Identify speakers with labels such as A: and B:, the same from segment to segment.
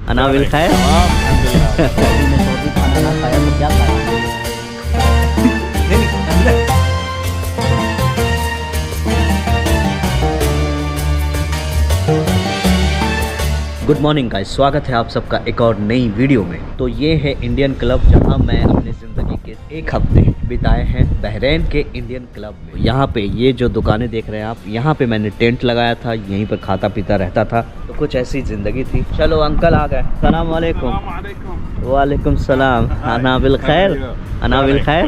A: अनाबिल खैर। सऊदी खाना ना खाया तो क्या खाया? गुड मॉर्निंग गाइस, स्वागत है आप सबका एक और नई वीडियो में। तो ये है इंडियन क्लब, जहां मैं अपनी ज़िंदगी के एक हफ्ते बिताए हैं बहरीन के इंडियन क्लब में। यहाँ पे ये जो दुकानें देख रहे हैं आप, यहाँ पे मैंने टेंट लगाया था, यहीं पर खाता पीता रहता था। तो कुछ ऐसी ज़िंदगी थी। चलो अंकल आ गए। सलाम वालेकुम। वालेकुम सलाम। अनाबिल खैर। अनाबिल खैर।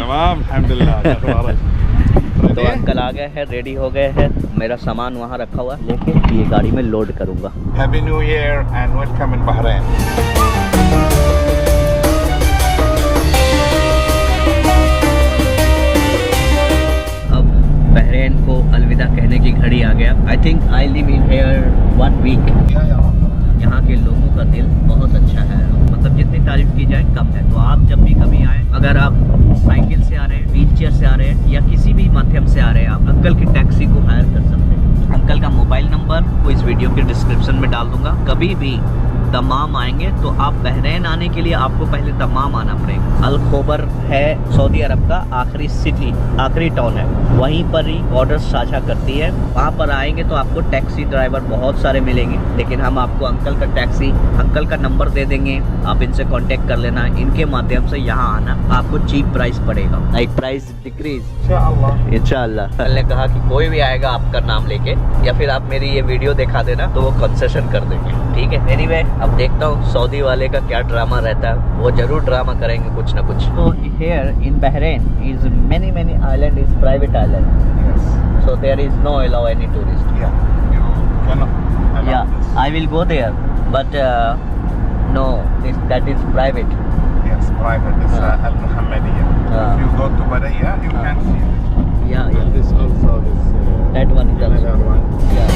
A: तो अंकल आ गए हैं, रेडी हो गए हैं। मेरा सामान वहाँ रखा हुआ है, लेके ये गाड़ी में लोड करूँगा।
B: Happy New Year and welcome in Bahrain.
A: अब बहरीन को अलविदा कहने की घड़ी आ गया। I think I live in here 1 week. यहाँ के लोगों का दिल बहुत अच्छा है, मतलब जितनी तारीफ की जाए कम है। तो आप जब भी कभी आए, अगर आप साइकिल से आ रहे हैं, व्हील चेयर से आ रहे हैं, या किसी भी माध्यम से आ रहे हैं, आप अंकल की टैक्सी को हायर कर सकते हैं। अंकल का मोबाइल नंबर को इस वीडियो के डिस्क्रिप्शन में डाल दूंगा। कभी भी दमाम आएंगे तो आप बहरीन आने के लिए आपको पहले दमाम आना पड़ेगा। अल खोबर है सऊदी अरब का आखिरी सिटी, आखिरी टाउन है, वहीं पर ही बॉर्डर साझा करती है। वहाँ पर आएंगे तो आपको टैक्सी ड्राइवर बहुत सारे मिलेंगे, लेकिन हम आपको अंकल का टैक्सी, अंकल का नंबर दे देंगे। आप इनसे कांटेक्ट कर लेना, इनके माध्यम से यहाँ आना आपको चीप प्राइस पड़ेगा, लाइक प्राइस डिक्रीज इंशाअल्लाह। अंकल ने कहा कि कोई भी आएगा आपका नाम लेके, या फिर आप मेरी ये वीडियो दिखा देना तो वो कंसेशन कर देंगे, ठीक है। एनीवे, अब देखता हूँ सऊदी वाले का क्या ड्रामा रहता है। वो जरूर ड्रामा करेंगे कुछ ना कुछ। तो here in Bahrain is many island is private island.
B: Yes.
A: So there is no allow any tourist.
B: Yeah. You cannot allow
A: Yeah,
B: this.
A: I will go there, but no, that is private.
B: Yes, private. It's Al Muhammadiyah. If you go to Badaya, you can see this.
A: Yeah.
B: And this also is
A: That one is also.
B: another one.
A: Yeah.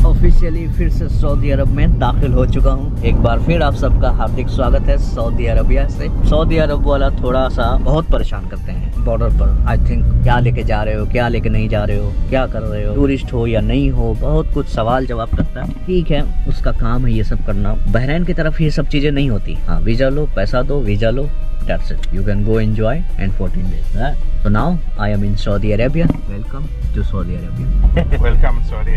A: Officially फिर से Saudi अरब में दाखिल हो चुका हूँ। एक बार फिर आप सबका हार्दिक स्वागत है सऊदी अरबिया से। सऊदी अरब वाला थोड़ा सा बहुत परेशान करते हैं बॉर्डर पर। आई थिंक क्या लेके जा रहे हो, क्या लेके नहीं जा रहे हो, क्या कर रहे हो, टूरिस्ट हो या नहीं हो, बहुत कुछ सवाल जवाब करता है। ठीक है, उसका काम है ये सब करना। बहरीन की तरफ ये सब चीजें नहीं होती। हाँ, वीजा लो, पैसा दो, visa low, that's it. You can go enjoy and 14 days. Right? So now I am in Saudi Arabia. Welcome to Saudi Arabia.
B: Welcome, Saudi.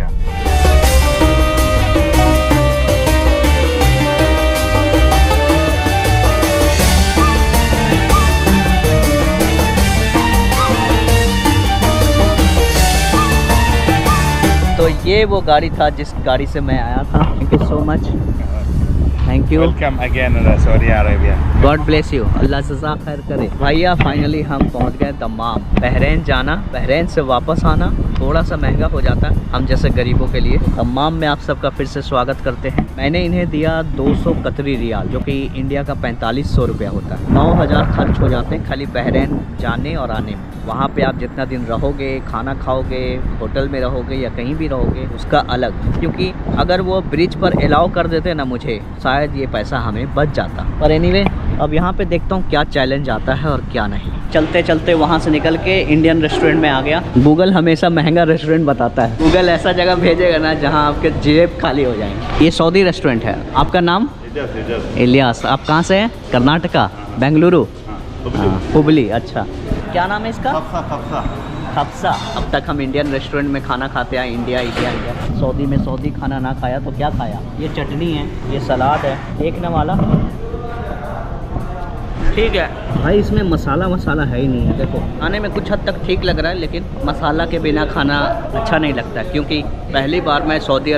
A: तो ये वो गाड़ी था जिस गाड़ी से मैं आया था। Thank you so much. Thank you.
B: Welcome again in Saudi Arabia.
A: God bless you, अल्लाह जज़ा खैर करे। भैया फाइनली हम पहुंच गए दमाम। बहरीन जाना, बहरीन से वापस आना थोड़ा सा महंगा हो जाता है हम जैसे गरीबों के लिए। दमाम में आप सबका फिर से स्वागत करते हैं। मैंने इन्हें दिया 200 कतरी रियाल, जो कि इंडिया का 4500 रुपया होता है। 9000 खर्च हो जाते हैं खाली बहरीन जाने और आने में। वहाँ पे आप जितना दिन रहोगे, खाना खाओगे, होटल में रहोगे या कहीं भी रहोगे, उसका अलग। क्योंकि अगर वो ब्रिज पर अलाउ कर देते ना मुझे, शायद ये पैसा हमें बच जाता। पर एनीवे, अब यहाँ पे देखता हूँ क्या चैलेंज आता है और क्या नहीं। चलते चलते वहाँ से निकल के इंडियन रेस्टोरेंट में आ गया। गूगल हमेशा महंगा रेस्टोरेंट बताता है। गूगल ऐसा जगह भेजेगा ना जहाँ आपके जेब खाली हो जाएंगे। ये सऊदी रेस्टोरेंट है। आपका नाम? इलियास। आप कहाँ से हैं? कर्नाटका, बेंगलुरु, हुबली। अच्छा, क्या नाम है इसका? खफसा। अब तक हम इंडियन रेस्टोरेंट में खाना खाते हैं, इंडिया। सऊदी में सऊदी खाना ना खाया तो क्या खाया? ये चटनी है, ये सलाद है, एक न वाला। ठीक है भाई, इसमें मसाला है ही नहीं है। देखो, खाने में कुछ हद तक ठीक लग रहा है, लेकिन मसाला के बिना खाना अच्छा नहीं लगता। क्योंकि पहली बार मैं सऊदी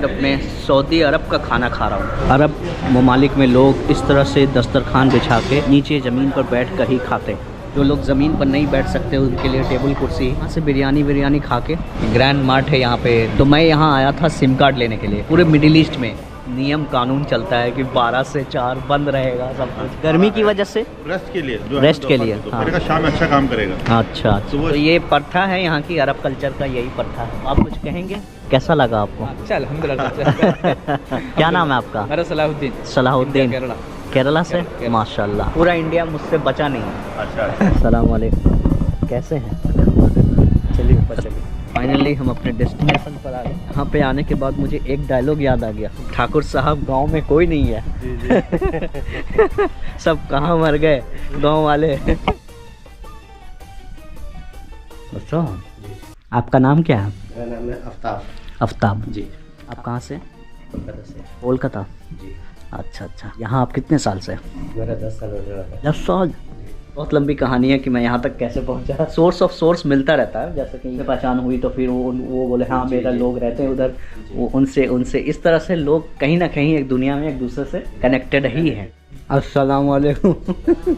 A: अरब का खाना खा रहा हूँ। अरब ममालिक में लोग इस तरह से दस्तरखान बिछा के नीचे ज़मीन पर बैठ कर ही खाते हैं। जो लोग ज़मीन पर नहीं बैठ सकते उनके लिए टेबल कुर्सी। यहाँ से बिरयानी खा के। ग्रैंड मार्ट है यहाँ पे। तो मैं यहाँ आया था सिम कार्ड लेने के लिए। पूरे मिडिल ईस्ट में नियम कानून चलता है कि 12 से 4 बंद रहेगा सब कुछ, गर्मी की वजह से।
C: रेस्ट के लिए,
A: रेस्ट के लिए।
C: हाँ, शाम में अच्छा काम करेगा।
A: अच्छा, तो ये प्रथा है यहाँ की, अरब कल्चर का यही प्रथा है। आप कुछ कहेंगे? कैसा लगा आपको?
D: अच्छा, अल्हम्दुलिल्लाह।
A: क्या नाम है आपका?
D: मेरा सलाहुद्दीन।
A: सलाहुद्दीन। केरला से? माशाल्लाह, पूरा इंडिया मुझसे बचा नहीं है।
C: अच्छा।
A: अस्सलाम वालेकुम, कैसे हैं? चलिए ऊपर चलिए। फाइनली हम अपने डेस्टिनेशन पर आ गए। यहाँ पे आने के बाद मुझे एक डायलॉग याद आ गया, ठाकुर साहब गांव में कोई नहीं है। सब कहाँ मर गए गांव वाले। अच्छा, आपका नाम क्या है?
D: मेरा नाम है आफ्ताब।
A: आफ्ताब
D: जी।
A: आप कहाँ से?
D: कोलकाता से।
A: कोलकाता।
D: जी।
A: अच्छा अच्छा, यहाँ आप कितने साल से?
D: मेरा 10 साल होने वाला है।
A: 10 साल। बहुत लंबी कहानी है कि मैं यहाँ तक कैसे पहुँचा। सोर्स ऑफ सोर्स मिलता रहता है, जैसे कहीं से पहचान हुई तो फिर वो बोले हाँ मेरा लोग रहते हैं उधर, वो उनसे इस तरह से लोग कहीं ना कहीं एक दुनिया में एक दूसरे से कनेक्टेड ही हैं। अस्सलाम वालेकुम।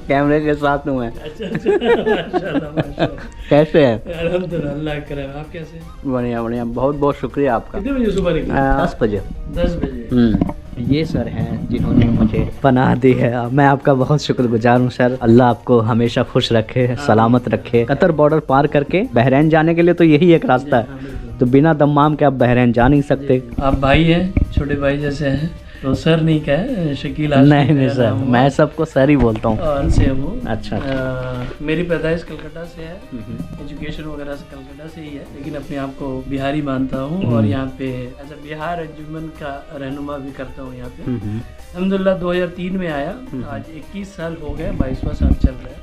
A: कैमरे के साथ हूँ मैं।
E: माशाल्लाह।
A: कैसे हैं?
E: अल्हम्दुलिल्लाह, अल्लाह करे। आप कैसे हैं?
A: बढ़िया बढ़िया, बहुत बहुत शुक्रिया आपका।
E: कितने बजे सुबह निकले?
A: 10 बजे।
E: 10 बजे।
A: ये सर हैं जिन्होंने मुझे पनाह दी है। मैं आपका बहुत शुक्रगुजार हूँ सर। अल्लाह आपको हमेशा खुश रखे, सलामत रखे। कतर बॉर्डर पार करके बहरीन जाने के लिए तो यही एक रास्ता है, तो बिना दम्माम के आप बहरीन जा नहीं सकते।
E: आप भाई हैं, छोटे भाई जैसे हैं, तो सर नहीं कहे, शकील
A: नहीं सर, मैं सबको सर ही बोलता हूँ।
E: और से हूँ।
A: अच्छा।
E: मेरी पैदाइश कलकत्ता से है, एजुकेशन वगैरह से कलकत्ता से ही है, लेकिन अपने आप को बिहारी मानता हूँ और यहाँ पे एज अ बिहार अंजुमन का रहनुमा भी करता हूँ यहाँ पे। अल्हम्दुलिल्लाह 2003 में आया, आज 21 साल हो गए, 22वां साल चल रहा है।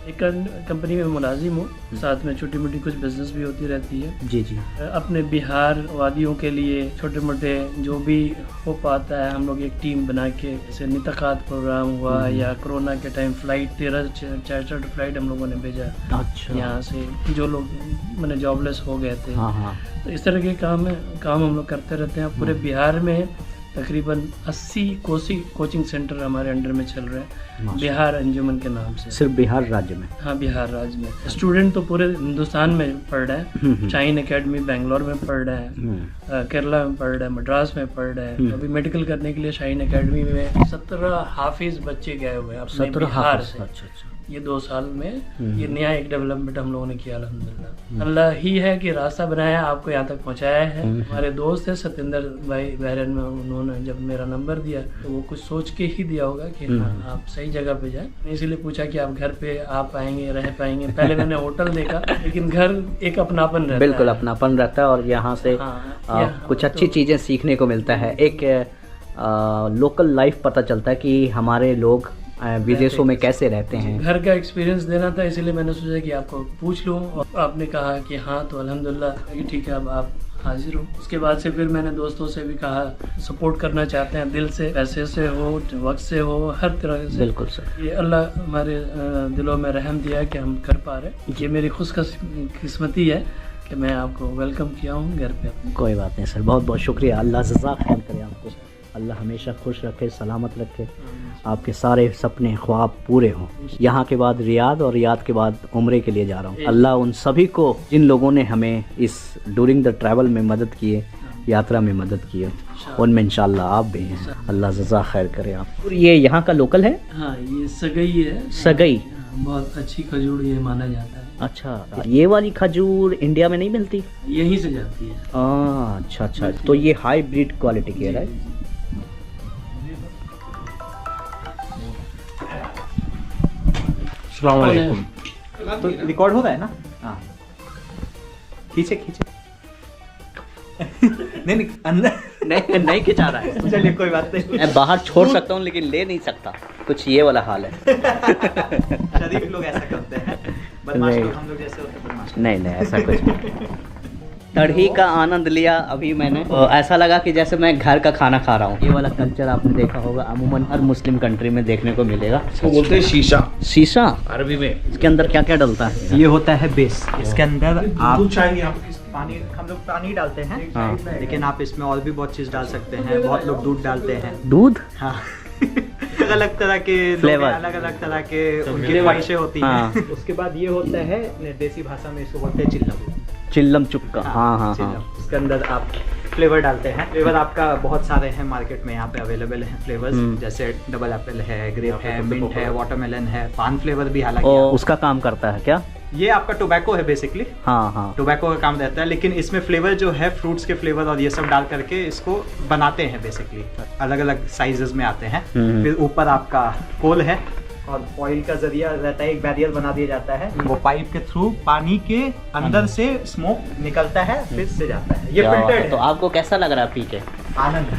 E: एक कंपनी में मुलाजिम हूँ, साथ में छोटी मोटी कुछ बिजनेस भी होती रहती है।
A: जी जी।
E: अपने बिहार वादियों के लिए छोटे मोटे जो भी हो पाता है, हम लोग एक टीम बना के, जैसे नितकात प्रोग्राम हुआ या कोरोना के टाइम फ्लाइट 13-64 फ्लाइट हम लोगों ने भेजा
A: अच्छा।
E: यहाँ से, जो लोग मैंने जॉबलेस हो गए थे।
A: हाँ।
E: तो इस तरह के काम हम लोग करते रहते हैं। पूरे बिहार में तकरीबन 80 कोचिंग सेंटर हमारे अंडर में चल रहे हैं, बिहार अंजुमन के नाम से।
A: सिर्फ बिहार राज्य में?
E: हाँ, बिहार राज्य में। स्टूडेंट तो पूरे हिंदुस्तान में पढ़ रहे हैं। शाहीन एकेडमी बेंगलोर में पढ़ रहे हैं, केरला में पढ़ रहे हैं, मद्रास में पढ़ रहे हैं। अभी मेडिकल करने के लिए शाहीन एकेडमी में 17 हाफिज बच्चे गए हुए हैं अपने बिहार से।
A: अच्छा।
E: ये 2 साल में ये नया एक डेवलपमेंट हम लोगों ने किया अल्हम्दुलिल्लाह। अल्लाह ही है कि रास्ता बनाया, आपको यहाँ तक पहुँचाया है। हमारे दोस्त है सत्येंद्र भाई बहरीन में, उन्होंने जब मेरा नंबर दिया तो वो कुछ सोच के ही दिया होगा कि हाँ आप सही जगह पे जाए। इसीलिए पूछा कि आप घर पे आ पाएंगे, रह पाएंगे। पहले मैंने होटल देखा, लेकिन घर एक अपनापन रहता है।
A: बिल्कुल अपनापन रहता है और यहाँ से कुछ अच्छी चीज़ें सीखने को मिलता है। एक लोकल लाइफ पता चलता है कि हमारे लोग विदेशों में कैसे रहते हैं।
E: घर का एक्सपीरियंस देना था, इसीलिए मैंने सोचा कि आपको पूछ लूँ, और आपने कहा कि हाँ, तो अल्हम्दुलिल्लाह ठीक है, अब आप हाजिर हो। उसके बाद से फिर मैंने दोस्तों से भी कहा, सपोर्ट करना चाहते हैं दिल से, पैसे से हो, वक्त से हो, हर तरह से।
A: बिल्कुल सर।
E: ये अल्लाह हमारे दिलों में रहम दिया है कि हम कर पा रहे। ये मेरी खुशकिस्मती है कि मैं आपको वेलकम किया हूँ घर पे अपने।
A: कोई बात नहीं सर, बहुत बहुत शुक्रिया। अल्लाह जज़ा खैर करे आपको, अल्लाह हमेशा खुश रखे, सलामत रखे, आपके सारे सपने ख्वाब पूरे हों। यहाँ के बाद रियाद और रियाद के बाद उम्रे के लिए जा रहा हूँ। अल्लाह उन सभी को, जिन लोगों ने हमें इस ड्यूरिंग द ट्रैवल में मदद किए, यात्रा में मदद किए, उनमें इंशाल्लाह आप भी हैं। अल्लाह जज़ा खैर करे आप। ये यहाँ का लोकल है?
E: हाँ, ये सगई है।
A: सगई
E: बहुत अच्छी खजूर ये माना जाता है।
A: अच्छा, ये वाली खजूर इंडिया में नहीं मिलती?
E: यहीं से जाती है।
A: अच्छा। तो ये हाईब्रिड क्वालिटी की है, राइट?
F: अस्सलाम वालेकुम। तो रिकॉर्ड हो रहा है ना? हाँ, खींचे नहीं अंदर
A: नहीं खिंचा रहा है।
F: चलिए कोई बात नहीं,
A: मैं बाहर छोड़ सकता हूँ लेकिन ले नहीं सकता। कुछ ये वाला हाल है।
F: शरीफ लोग ऐसा करते हैं, बदमाश लोग हम लोग जैसे होते हैं बदमाश।
A: नहीं ऐसा कुछ नहीं। कढ़ी का आनंद लिया अभी मैंने, तो ऐसा लगा कि जैसे मैं घर का खाना खा रहा हूँ। ये वाला कल्चर आपने देखा होगा, अमूमन हर मुस्लिम कंट्री में देखने को मिलेगा।
D: इसको बोलते हैं शीशा
A: शीशा
D: अरबी में।
A: इसके अंदर क्या क्या डलता है?
F: ये होता है बेस। इसके अंदर आप पानी, हम लोग पानी डालते हैं।
A: हाँ।
F: लेकिन आप इसमें और भी बहुत चीज़ डाल सकते हैं। बहुत लोग दूध डालते हैं।
A: दूध?
F: हाँ। अलग अलग तरह के
A: फ्लेवर,
F: अलग अलग तरह के उनकी ख्वाहिशें होती
A: हाँ।
F: हैं। उसके बाद ये होता है, देसी भाषा में इसको बोलते हैं चिल्लम।
A: चिल्लम चुक्का। हाँ।
F: इसके अंदर आप फ्लेवर डालते हैं। फ्लेवर आपका बहुत सारे हैं मार्केट में, यहाँ पे अवेलेबल हैं फ्लेवर्स, जैसे डबल एप्पल है, ग्रेप है, मिंट है, वाटरमेलन है, पान फ्लेवर भी हालांकि।
A: उसका काम करता है क्या?
F: ये आपका टोबैको है बेसिकली,
A: हाँ हाँ।
F: टोबैको का काम रहता है, लेकिन इसमें फ्लेवर जो है फ्रूट्स के फ्लेवर और ये सब डाल करके इसको बनाते हैं बेसिकली। अलग अलग साइजेस में आते हैं। फिर ऊपर आपका कोल है और ऑयल का जरिया रहता है, एक बैरियर बना दिया जाता है, वो पाइप के थ्रू पानी के अंदर से स्मोक निकलता है, फिर से जाता है। ये फिल्टर्ड है।
A: तो आपको कैसा लग रहा है पी के?
F: आनंद।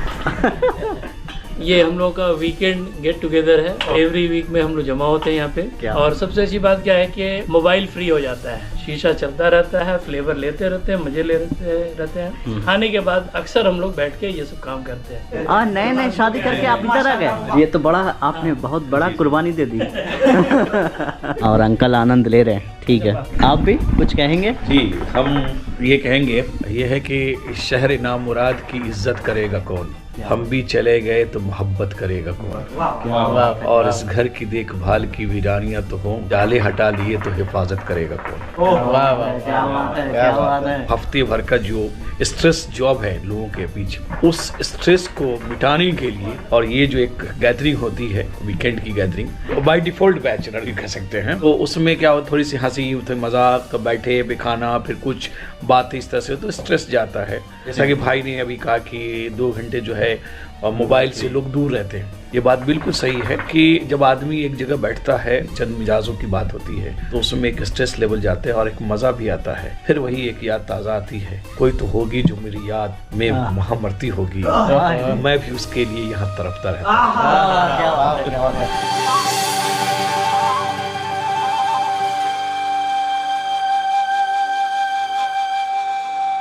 E: ये हम लोग का वीकेंड गेट टुगेदर है। एवरी वीक में हम लोग जमा होते हैं यहाँ पे। और सबसे अच्छी बात क्या है कि मोबाइल फ्री हो जाता है, शीशा चलता रहता है, फ्लेवर लेते रहते हैं, मजे ले रहते हैं। खाने के बाद अक्सर हम लोग बैठ के ये सब काम करते हैं।
A: नए शादी करके आप इधर आ गए, ये तो बड़ा आपने बहुत बड़ा कुर्बानी दे दी। और अंकल आनंद ले रहे हैं, ठीक है। आप भी कुछ कहेंगे?
G: जी, हम ये कहेंगे, ये है कि शहर नामुराद की इज्जत करेगा कौन, हम भी चले गए तो मोहब्बत करेगा कौन, और इस घर की देखभाल की वीरानियां तो हों, जाले हटा लिए तो हिफाजत करेगा कौन। हफ्ते भर का जो स्ट्रेस जॉब है लोगों के पीछे, उस स्ट्रेस को मिटाने के लिए, और ये जो एक गैदरिंग होती है वीकेंड की गैदरिंग, बाय डिफॉल्ट बैचलर भी कह सकते हैं, तो उसमें क्या हो, थोड़ी सी हंसी मजाक, बैठे बिखाना, फिर कुछ बात इस तरह से, तो स्ट्रेस जाता है। जैसा कि भाई ने अभी कहा कि 2 घंटे जो है मोबाइल से लोग दूर रहते हैं, ये बात बिल्कुल सही है कि जब आदमी एक जगह बैठता है, चंद मिजाजों की बात होती है, तो उसमें एक स्ट्रेस लेवल जाता है और एक मजा भी आता है। फिर वही एक याद ताज़ा आती है, कोई तो होगी जो मेरी याद में वहाँ मरती होगी, मैं भी उसके लिए यहाँ तड़पता रहता हूँ।